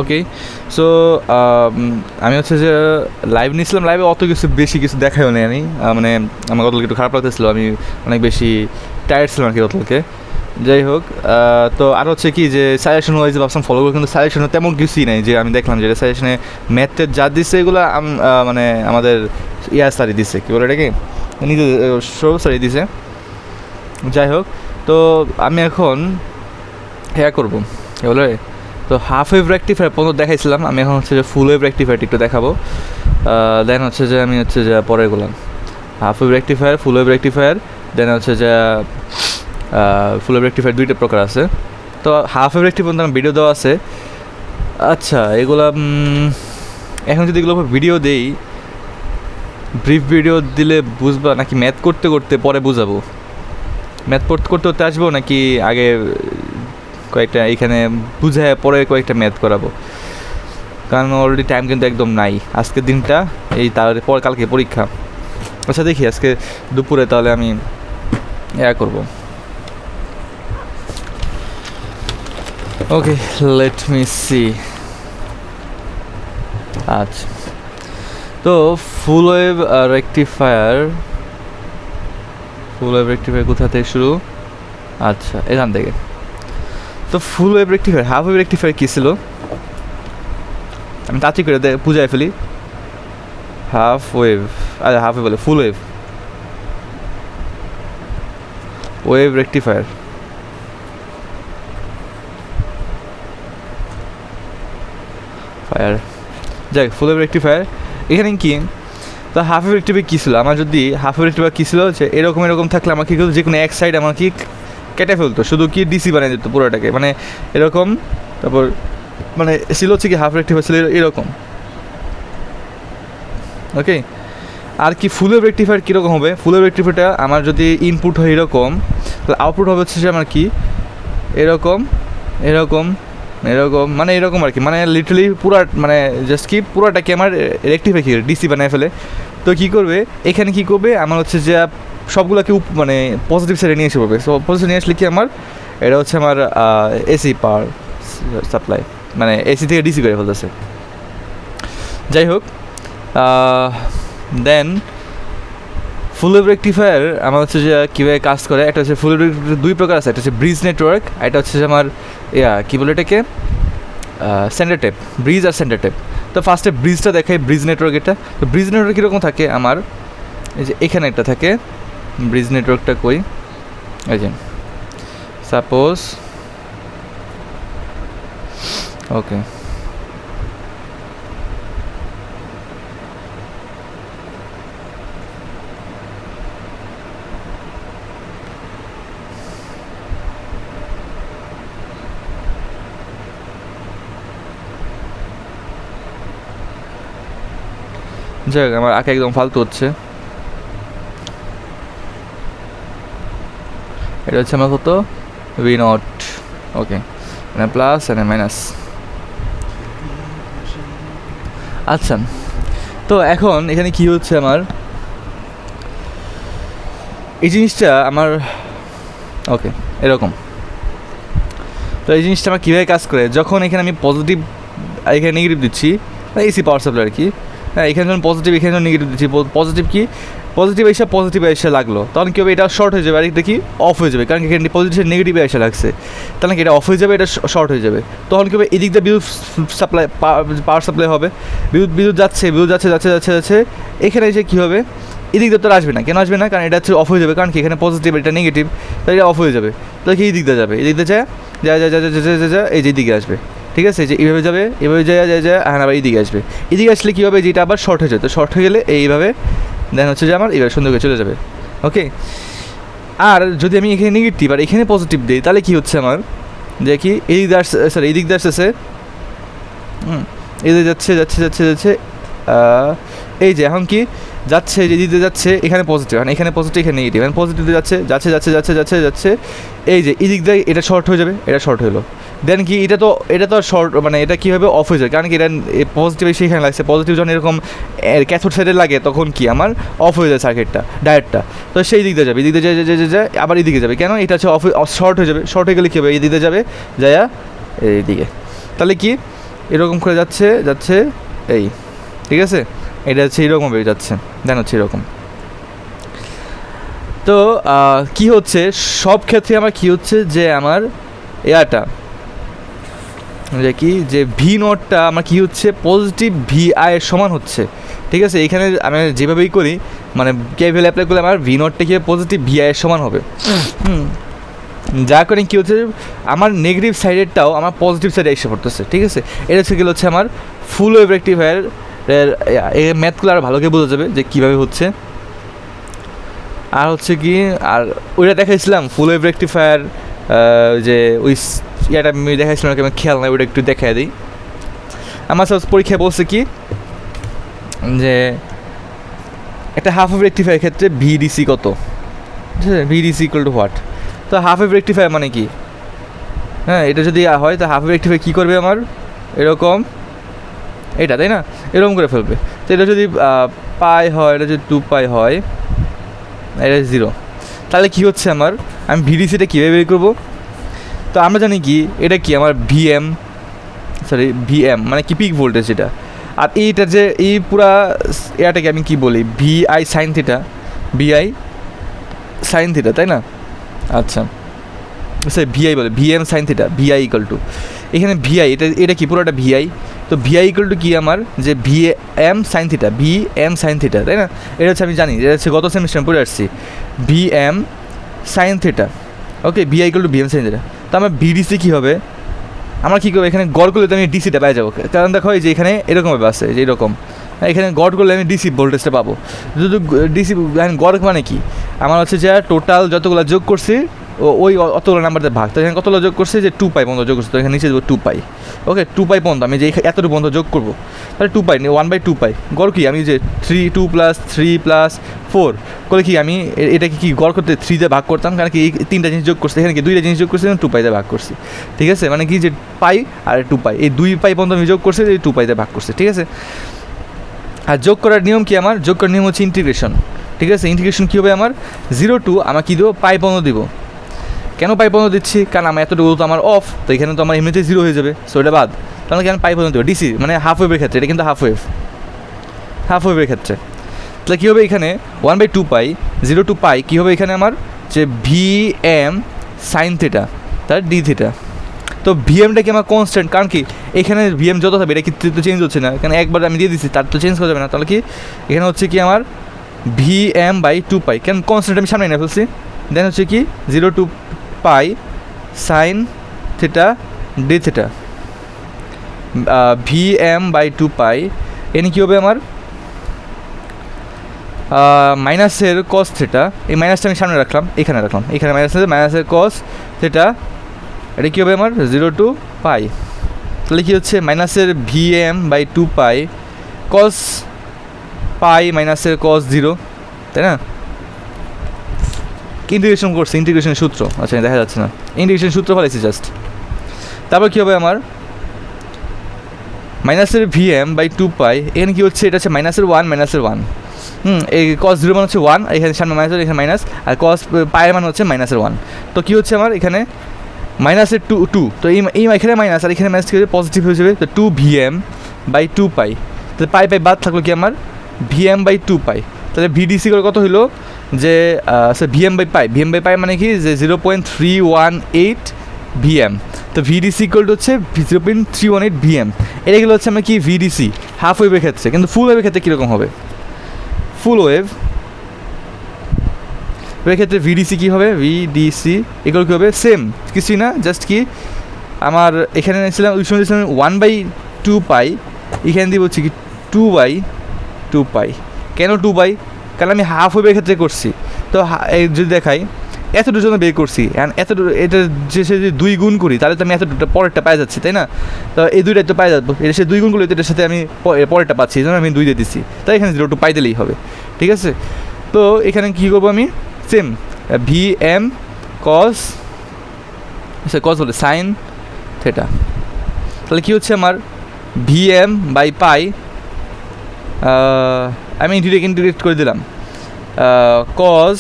ওকে, so আমি হচ্ছে যে লাইভ নিয়েছিলাম, লাইভে অত বেশি কিছু দেখাও নেই আমি, মানে আমার গতকালকে একটু খারাপ লাগতেছিলো, আমি অনেক বেশি টায়ার্ড ছিলাম আর কি গতকালকে। যাই হোক, তো আর হচ্ছে কি যে সাজেশন ওয়াইজ ভাবছিলাম ফলো করবো, কিন্তু সাজেশনে তেমন কিছুই নাই। যে আমি দেখলাম যে সাজেশনে ম্যাথের যা দিচ্ছে এগুলো মানে আমাদের স্যারই দিছে, কী বলে এটাকে, নিজে স্যারই দিছে। যাই হোক, তো আমি এখন করবো কী বলে, তো হাফ ওয়েভ রেক্টিফায়ার পর্যন্ত দেখাইছিলাম, আমি এখন হচ্ছে যে ফুল ওয়েভ রেক্টিফায়ার একটু দেখাবো। দেন হচ্ছে যে আমি হচ্ছে যে পরে গেলাম half wave rectifier, full wave rectifier, then হচ্ছে যে ফুল ওয়েভ রেক্টিফায়ার দুইটা প্রকার আছে। তো হাফ ওয়েভ রেক্টিফায়ার আমার ভিডিও দেওয়া আছে। আচ্ছা, এগুলা এখন যদি এগুলো ভিডিও দেই, ব্রিফ ভিডিও দিলে বুঝবা নাকি ম্যাথ করতে করতে পরে বুঝাবো? ম্যাথ করতে করতে আসবো নাকি আগে কয়েকটা এইখানে বুঝায় পরে কয়েকটা ম্যাথ করাবো? কারণ অলরেডি টাইম কিন্তু একদম নাই, আজকের দিনটা এই, তারপর কালকে পরীক্ষা। আচ্ছা দেখি আজকে দুপুরে তাহলে আমি করবো। ওকে, লেট মি সি। আচ্ছা, তো ফুল ওয়েভ রেক্টিফায়ার কোথা থেকে শুরু? আচ্ছা, এখান থেকে। তো full wave rectifier, half wave rectifier কী ছিল আমি তাড়াতাড়ি করে বুঝাই ফেলি। হাফ ওয়েভ, আচ্ছা হাফ ওয়েভ বলে ফুল ওয়েভ রেক্টিফায়ার, যাই ফুল ওয়েভ রেক্টিফায়ার এখানে কি। তো হাফ ওয়েভ রেক্টিফায়ার কী ছিল আমার, যদি হাফ ওয়েভ রেক্টিফায়ার কী ছিল যে এরকম থাকলে আমার কী করতো, যে কোনো এক সাইড আমার কি কেটে ফেলতো, শুধু কি ডিসি বানিয়ে দিত পুরোটাকে, মানে এরকম। তারপর মানে ছিল হচ্ছে কি হাফ রেক্টিফায়ার ছিল এরকম। ওকে, আর কি ফুল ওয়েভ রেক্টিফায়ার কীরকম হবে? ফুল ওয়েভ রেক্টিফায়ারটা আমার যদি ইনপুট হয় এরকম, তাহলে আউটপুট হবে হচ্ছে যে আমার কি এরকম, মানে এরকম আর কি, মানে লিটারালি পুরা, মানে জাস্ট কি পুরাটাকে আমার রেক্টিফাই কি ডিসি বানিয়ে ফেলে। তো কী করবে এখানে, কী করবে আমার হচ্ছে যে সবগুলোকে মানে পজিটিভ সাইডে নিয়ে এসে পড়বে। সো পজিটিভ নিয়ে আসলে কি আমার এটা হচ্ছে আমার এসি পাওয়ার সাপ্লাই, মানে এসি থেকে ডিসি করে ফেলতেছে। যাই হোক, দেন ফুল ওয়েভ রেক্টিফায়ার আমার হচ্ছে যে কীভাবে কাজ করে, একটা হচ্ছে ফুল ওয়েভ রেক্টিফায়ার দুই প্রকার আছে, একটা হচ্ছে ব্রিজ নেটওয়ার্ক, এটা হচ্ছে যে আমার কী বলে এটাকে সেন্টার টেপ, ব্রিজ আর সেন্টার টেপ। তো ফার্স্টে ব্রিজটা দেখাই, ব্রিজ নেটওয়ার্ক এটা। তো ব্রিজ নেটওয়ার্ক কীরকম থাকে আমার, এই যে এখানে একটা থাকে ব্রিজ নেটওয়ার্কটা কই, এই যে সাপোজ ওকে, যাই হোক আমার আঁকা একদম ফালতু হচ্ছে। এটা হচ্ছে আমার কত ভি নট, ওকে, মানে প্লাস আর মাইনাস। আচ্ছা, তো এখন এখানে কি হচ্ছে আমার এই জিনিসটা আমার ওকে এরকম। তো এই জিনিসটা আমার কীভাবে কাজ করে, যখন এখানে আমি পজিটিভ এখানে নেগেটিভ দিচ্ছি, এসি পাওয়ার সাপ্লাই আর কি, হ্যাঁ এখানে যখন পজিটিভ এখানে যখন নেগেটিভ দিচ্ছি, পজিটিভ এসে লাগলো, তখন কী হবে এটা শর্ট হয়ে যাবে, আর এটা কি অফ হয়ে যাবে, কারণ এখানে পজিটিভ নেগেটিভে এসে লাগছে, তাহলে কি এটা অফ হয়ে যাবে, এটা শর্ট হয়ে যাবে। তখন কী হবে এদিক দিয়ে বিদ্যুৎ সাপ্লাই, পাওয়ার সাপ্লাই হবে, বিদ্যুৎ যাচ্ছে, এখানে এসে কী হবে এদিক দিয়ে তো আসবে না, কেন আসবে না, কারণ এটা হচ্ছে অফ হয়ে যাবে, কারণ কি এখানে পজিটিভ এটা নেগেটিভ, তাই এটা অফ হয়ে যাবে। তাহলে কি এই দিক দিয়ে যাবে, এই দিক দিয়ে যা এই যে দিকে আসবে, ঠিক আছে, যে এইভাবে যাবে, এভাবে যায় হ্যাঁ আবার এইদিকে আসবে, এদিকে আসলে কী হবে যেটা আবার শর্ট হয়ে যায়, তো শর্ট হয়ে গেলে এইভাবে দেন হচ্ছে যে আমার এইভাবে সুন্দর করে চলে যাবে। ওকে, আর যদি আমি এখানে নেগেটিভ আর এখানে পজিটিভ দিই, তাহলে কী হচ্ছে আমার, যে কি এই দিক দিয়ে আসছে, সরি এই দিক দিয়ে আসতেছে, এই দিকে যাচ্ছে এই যে এখন কি যাচ্ছে, যে দিতে যাচ্ছে এখানে পজিটিভ, মানে এখানে পজিটিভ এখানে নেগেটিভ, মানে পজিটিভ যাচ্ছে এই যে এই দিক দিয়ে এটা শর্ট হয়ে যাবে, এটা শর্ট হলো, দেন কি এটা তো শর্ট, মানে এটা কী হবে অফ হয়ে যায়, কারণ কি এটা পজিটিভ এসে এখানে লাগছে, পজিটিভ যখন এরকম ক্যাথোড সাইডে লাগে তখন কি আমার অফ হয়ে যায় সার্কিটটা, ডায়োডটা। তো সেই দিক দিয়ে যাবে, এদিক দিয়ে যায় আবার এদিকে যাবে, কেন এটা হচ্ছে শর্ট হয়ে যাবে, শর্ট হয়ে গেলে কী হবে এই দিকে যাবে এইদিকে, তাহলে কি এরকম করে যাচ্ছে যাচ্ছে এই, ঠিক আছে, এটা হচ্ছে এরকমভাবে যাচ্ছে, দেন হচ্ছে এরকম। তো কি হচ্ছে সব ক্ষেত্রে আমার কি হচ্ছে যে আমার এয়াটা যে কি যে ভি নটটা আমার কী হচ্ছে পজিটিভ ভি আইয়ের সমান হচ্ছে, ঠিক আছে। এখানে আমি যেভাবেই করি মানে কেভিএল অ্যাপ্লাই করলে আমার ভি নটটা কি পজিটিভ ভি আইয়ের সমান হবে, যা করে কী হচ্ছে আমার নেগেটিভ সাইডেরটাও আমার পজিটিভ সাইডে এসে পড়তেছে, ঠিক আছে। এটা হচ্ছে গেলে হচ্ছে আমার ফুল ওয়েভ রেকটিফায়ার এই ম্যাথগুলো আর ভালো করে বোঝা যাবে যে কীভাবে হচ্ছে। আর হচ্ছে কি আর ওইটা দেখাইছিলাম ফুল ওয়েভ রেকটিফায়ার যে ওই ইয়াটা আমি দেখাইছিলাম আমি খেয়াল নাই, ওইটা একটু দেখাই দিই। আমার সাপোজ পরীক্ষায় বলছে কি যে একটা হাফ ওয়েভ রেকটিফায়ার ক্ষেত্রে ভিডিসি কত, ঠিক আছে, ভিডিসি ইকুয়াল টু হোয়াট। তো হাফ ওয়েভ রেকটিফায়ার মানে কি, হ্যাঁ এটা যদি হয় তো হাফ ওয়েভ রেকটিফায়ার কী করবে আমার এরকম এটা, তাই না, এরকম করে ফেলবে। তো এটা যদি পাই হয়, এটা যদি 2 পাই হয়, এটা 0, তাহলে কী হচ্ছে আমার আমি ভিডিসিটা কীভাবে বের করবো। তো আমরা জানি কি এটা কি আমার ভিএম মানে কি পিক ভোল্টেজ এটা, আর এইটা যে এই পুরা এটাকে আমি কি বলি VI sine theta, VI sine theta, তাই না। আচ্ছা স্যার ভিআই বলে VM sine theta, VI equal to এখানে ভিআই এটা কি পুরোটা ভিআই, তো ভিআই ইকুয়াল টু কি আমার যে VM sine theta, VM sine theta, তাই না। এটা হচ্ছে আমি জানি এটা হচ্ছে গত সেমিস্টার পড়ে আসছি VM sine theta, okay VI equal to VM sine theta. তো আমার ভিডিসি কী হবে, আমরা কী করবো এখানে গড় করলে তো আমি ডিসিটা পেয়ে যাবো, কারণ দেখো এই যে এখানে এরকমভাবে আছে যে এরকম, এখানে গড় করলে আমি ডিসি ভোল্টেজটা পাবো। যদি ডিসি গড় মানে কি আমার হচ্ছে যে টোটাল যতগুলো যোগ করছি ওই অতগুলো নাম্বারতে ভাগ, তো এখানে কতগুলো যোগ করছে যে 2 পাই পর্যন্ত যোগ করছে, তো এখানে নিচে দেবো 2 পাই, ওকে 2 পাই পর্যন্ত আমি যে এতটুকু পর্যন্ত যোগ করবো, তাহলে 2 পাই 1/2 পাই। গড় কি আমি যে 2 + 3 + 4 করে কি আমি এটাকে কি গড় করতে 3 দিয়ে ভাগ করতাম, কারণ কি এই 3টা জিনিস যোগ করছে, এখানে কি 2টা জিনিস যোগ করছে 2 পাইতে ভাগ করছি, ঠিক আছে। মানে কি যে পাই আর 2 পাই এই 2 পাই পর্যন্ত আমি যোগ করছি, এই 2 পাইতে ভাগ করছে, ঠিক আছে। আর যোগ করার নিয়ম কি আমার যোগ করার নিয়ম হচ্ছে ইন্টিগ্রেশন, ঠিক আছে। ইন্টিগ্রেশন কী হবে আমার 0 to আমার কী দেবো পাই পর্যন্ত দিব। কেন পাই পর্যন্ত দিচ্ছি, কারণ আমার এতটুকু তো আমার অফ, তো এখানে তো আমার এমনিতেই 0 হয়ে যাবে, সো এটা বাদ, তাহলে কেন পাই পর্যন্ত দেবো ডিসি মানে হাফ ওয়েভের ক্ষেত্রে, এটা কিন্তু হাফ ওয়েভের ক্ষেত্রে। তাহলে কী হবে এখানে 1/2 পাই 0 to পাই কী হবে এখানে আমার যে ভিএম সাইন থিটা তার ডি থিটা। তো ভিএমটা কি আমার কনস্ট্যান্ট, কারণ কি এখানে ভিএম যত হবে এটা কিন্তু চেঞ্জ হচ্ছে না, কারণ একবার আমি দিয়ে দিচ্ছি তার তো চেঞ্জ করা যাবে না, তাহলে কি এখানে হচ্ছে কি আমার ভিএম/2 পাই, কেন কনস্ট্যান্ট আমি সামনে নিয়ে ফেলছি, দেন হচ্ছে কি 0 to pi sine theta d theta VM pi এনে কী হবে আমার মাইনাসের কস থিটা, এই মাইনাসটা আমি সামনে রাখলাম, এখানে মাইনাসের কস থিটা, এটা কী হবে আমার 0 to পাই, তাহলে কী হচ্ছে মাইনাসের ভিএম/2 পাই কস পাই মাইনাসের কস 0, তাই না। ইন্টিগ্রেশন করছে ইন্টিগ্রেশনের সূত্র, আচ্ছা দেখা যাচ্ছে না, ইন্টিগ্রেশন সূত্র ফেলেছি জাস্ট। তারপর কী হবে আমার মাইনাসের ভিএম/2 পাই এখানে কী হচ্ছে এটা হচ্ছে -1 এই কস 0 মানে হচ্ছে 1, এখানে সামনে মাইনাস এখানে মাইনাস, আর কস পায়ের মানে হচ্ছে -1, তো কী হচ্ছে আমার এখানে মাইনাসের 2, তো এই এখানে মাইনাস আর এখানে মাইনাস কী হচ্ছে পজিটিভ হয়ে যাবে, তো 2 ভিএম/2 পাই, তাহলে পাই বাদ থাকলো কি আমার ভিএম/2 পাই, তাহলে ভিডিসি করে কত হইলো যে ভিএম/পাই মানে কি যে 0.318 ভিএম, তো ভিডিসি ইকুয়াল হচ্ছে 0.318 ভিএম। এগুলো হচ্ছে আমরা কি ভিডিসি হাফ ওয়েভের ক্ষেত্রে, কিন্তু ফুল ওয়েভের ক্ষেত্রে কীরকম হবে, ফুল ওয়েভের ক্ষেত্রে ভিডিসি কী হবে, ভিডিসি ইকুয়াল কী হবে সেম কিছুই না, জাস্ট কি আমার এখানে নিয়েছিলাম ওই সময় 1/2 পাই, এখানে দিব হচ্ছে কি 2/2 পাই। কেন 2 পাই, কারণ আমি হাফ ওয়েভের ক্ষেত্রে করছি, তো যদি দেখাই এতটুকুর জন্য বের করছি, অ্যান্ড এতটুকু এটা যে সে যদি 2 গুণ করি তাহলে তো আমি এতটুকু পরেরটা পাই যাচ্ছি, তাই না। তো এই 2টা তো পাই যাবো, এটা সে 2 গুণ করলে এটার সাথে আমি পরেরটা পাচ্ছি, এই জন্য আমি 2 দিয়ে দিচ্ছি, তাই এখানে 0 to পাই দিলেই হবে, ঠিক আছে। তো এখানে কী করবো আমি সেম ভিএম কস বলে সাইন থিটা, তাহলে কী হচ্ছে আমার ভিএম/পাই আমি ইন্টিগ্রেট করে দিলাম কস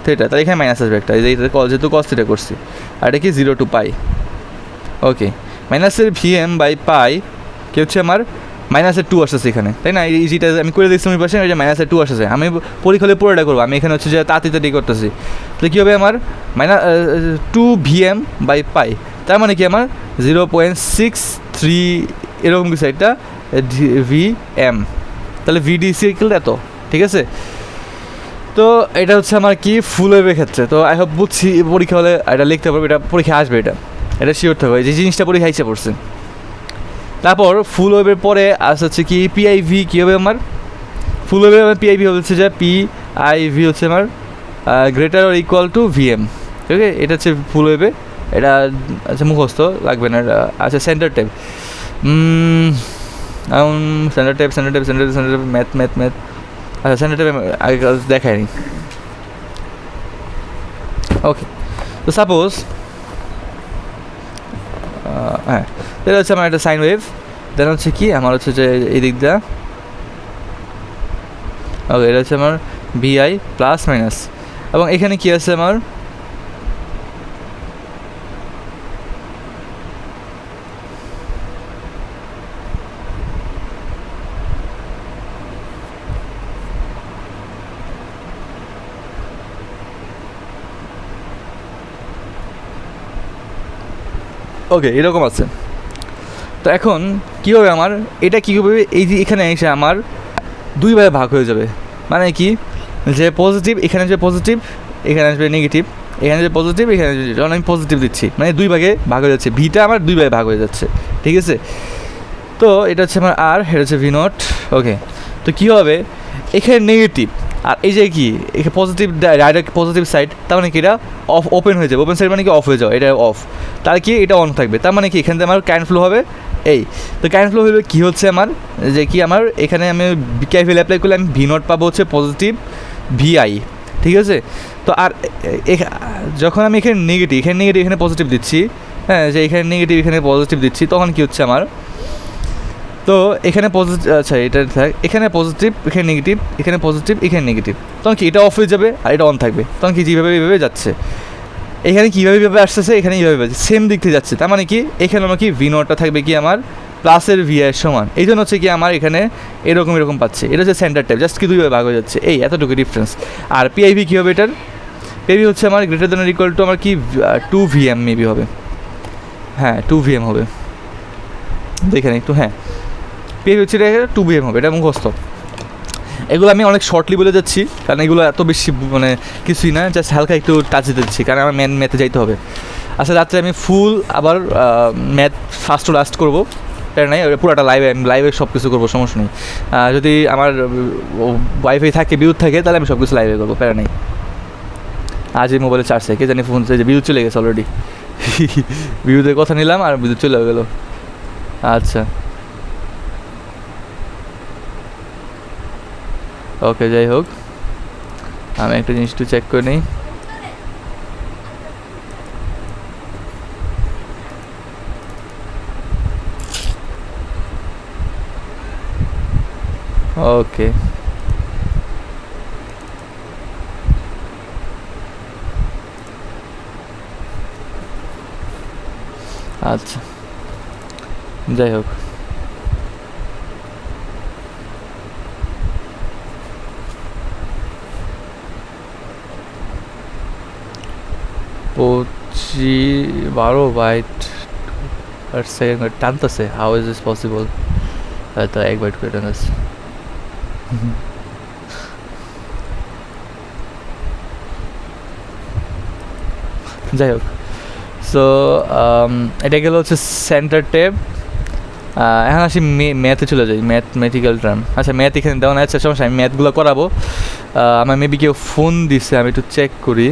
থিটা, তাহলে এখানে মাইনাস আসবে একটা, যেহেতু কস থিটা করছি, আর এটা কি 0 to পাই, ওকে মাইনাসের ভিএম/পাই কি হচ্ছে আমার -2 আসতেছে এখানে, তাই না? এই যেটা আমি করে দিচ্ছি আমি পাশে, ওই যে -2 আসতেছে, আমি পরীক্ষা হলে পুরোটা করবো, আমি এখানে হচ্ছে যে তাড়াতাড়ি করতেছি। তো কী হবে আমার -2 VM/π, তার মানে কি আমার 0.63 এরকম কিছু একটা VM, তাহলে VDC এত, ঠিক আছে? তো এটা হচ্ছে আমার কি ফুল ওয়েভের ক্ষেত্রে। তো আই হোপ বুঝছি, পরীক্ষা হলে এটা লিখতে পারবো, এটা পরীক্ষা আসবে, এটা শিওর থাকবে যে জিনিসটা পরীক্ষা ইচ্ছা পড়ছে। তারপর ফুল ওয়েভের পরে আসছে হচ্ছে কি PIV। কী হবে আমার ফুল ওয়েভে? আমার PIV হচ্ছে যে PIV হচ্ছে আমার greater or equal to VM, ঠিক আছে? এটা হচ্ছে ফুল ওয়েভে, এটা আচ্ছা মুখস্থ লাগবে না। আচ্ছা centre tap, centre tap math আচ্ছা সেন্টার টেপ আগে দেখায়নি। ওকে, তো সাপোজ হ্যাঁ, এটা হচ্ছে আমার একটা সাইন ওয়েভ, দেন হচ্ছে কি আমার হচ্ছে যে এই দিক দিয়ে, ওকে, এটা হচ্ছে আমার VI প্লাস মাইনাস, এবং এখানে কি আছে আমার ওকে এরকম আছে। তো এখন কী হবে আমার, এটা কী হবে, এই যে এখানে এসে আমার দুই ভাগে ভাগ হয়ে যাবে। মানে কি, যে পজিটিভ এখানে যে পজিটিভ, এখানে আসবে নেগেটিভ, এখানে যে পজিটিভ, এখানে যখন আমি পজিটিভ দিচ্ছি, মানে দুই ভাগে ভাগ হয়ে যাচ্ছে, ভিটা আমার দুই ভাগে ভাগ হয়ে যাচ্ছে, ঠিক আছে? তো এটা হচ্ছে আমার আর, এটা হচ্ছে V0। ওকে, তো কী হবে, এখানে নেগেটিভ, আর এই যে কি এখানে পজিটিভ, ডাইরেক্ট পজিটিভ সাইড, তার মানে কি এটা ওপেন হয়ে যাবে। ওপেন সাইড মানে কি অফ হয়ে যাবে, এটা অফ, তার কি এটা অন থাকবে, তার মানে কি এখান থেকে আমার কারেন্ট ফ্লো হবে এই। তো কারেন্ট ফ্লো হলে কী হচ্ছে আমার, যে কি আমার এখানে আমি KVL অ্যাপ্লাই করলে আমি V0 পাবো হচ্ছে পজিটিভ VI, ঠিক আছে? তো আর যখন আমি এখানে নেগেটিভ এখানে পজিটিভ দিচ্ছি, হ্যাঁ, যে এখানে নেগেটিভ এখানে পজিটিভ দিচ্ছি, তখন কী হচ্ছে আমার, তো এখানে পজিটিভ, আচ্ছা এটা থাক, এখানে পজিটিভ এখানে নেগেটিভ, এখানে পজিটিভ এখানে নেগেটিভ, তখন কি এটা অফ হয়ে যাবে আর এটা অন থাকবে, তখন কি যেভাবে এইভাবে যাচ্ছে, এখানে কীভাবে এইভাবে আসতেছে, এখানে এইভাবে সেম দিক থেকে যাচ্ছে, তার মানে কি এখানে আমার কি V0টা থাকবে কি আমার প্লাসের VI এর সমান, এই জন্য হচ্ছে কি আমার এখানে এরকম পাচ্ছে। এটা হচ্ছে সেন্টার টাইপ, জাস্ট কি দুইভাবে ভাগ হয়ে যাচ্ছে, এই এতটুকু ডিফারেন্স। আর PIV কী হবে, এটার PIV হচ্ছে আমার গ্রেটার দ্যান ইকুয়াল টু আমার কি 2 VM মেবি হবে, হ্যাঁ 2 VM হবে, দেখেন একটু, হ্যাঁ PIV হচ্ছে এটা 2 VM হবে, এটা মুখস্থ। এগুলো আমি অনেক শর্টলি বলে যাচ্ছি, কারণ এগুলো এত বেশি মানে কিছুই না, জাস্ট হালকা একটু টাচ দিতে দিচ্ছি, কারণ আমার ম্যাথে যাইতে হবে। আচ্ছা রাত্রে আমি ফুল আবার ম্যাথ ফার্স্ট টু লাস্ট করবো, এটা নাই, পুরোটা লাইভে সব কিছু করবো, সমস্যা নেই। যদি আমার ওয়াইফাই থাকে, বিদ্যুৎ থাকে, তাহলে আমি সব কিছু লাইভে করবো, প্যারা নেই। আজ এই মোবাইলে চার্জ থাকে, কে জানি ফোন যে বিদ্যুৎ চলে গেছে অলরেডি। বিদ্যুতের কথা নিলাম আর বিদ্যুৎ চলে গেলো। আচ্ছা ওকে, যাই হোক, আমি একটা জিনিস একটু চেক করে নিই। ওকে, আচ্ছা যাই হোক, পঁচি 12 বাইট পার সেকেন্ড টানতেছে, হাউ ইজ দিস পসিবল? হয়তো 1 বাইট করে টানতেছে। যাই হোক, সো এটা গেল হচ্ছে সেন্টার টেপ। এখন আসি ম্যাথে চলে যাই, ম্যাথমেটিক্যাল টার্ম। আচ্ছা ম্যাথ এখানে দেওয়া না, আচ্ছা সমস্যা, আমি ম্যাথগুলো করাবো। আমার মেবি কেউ ফোন দিছে, আমি একটু চেক করি।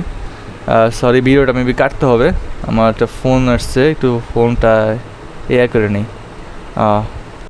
সরি, ভিডিওটা মেবি কাটতে হবে, আমার একটা ফোন আসছে, একটু ফোনটা করে নিই।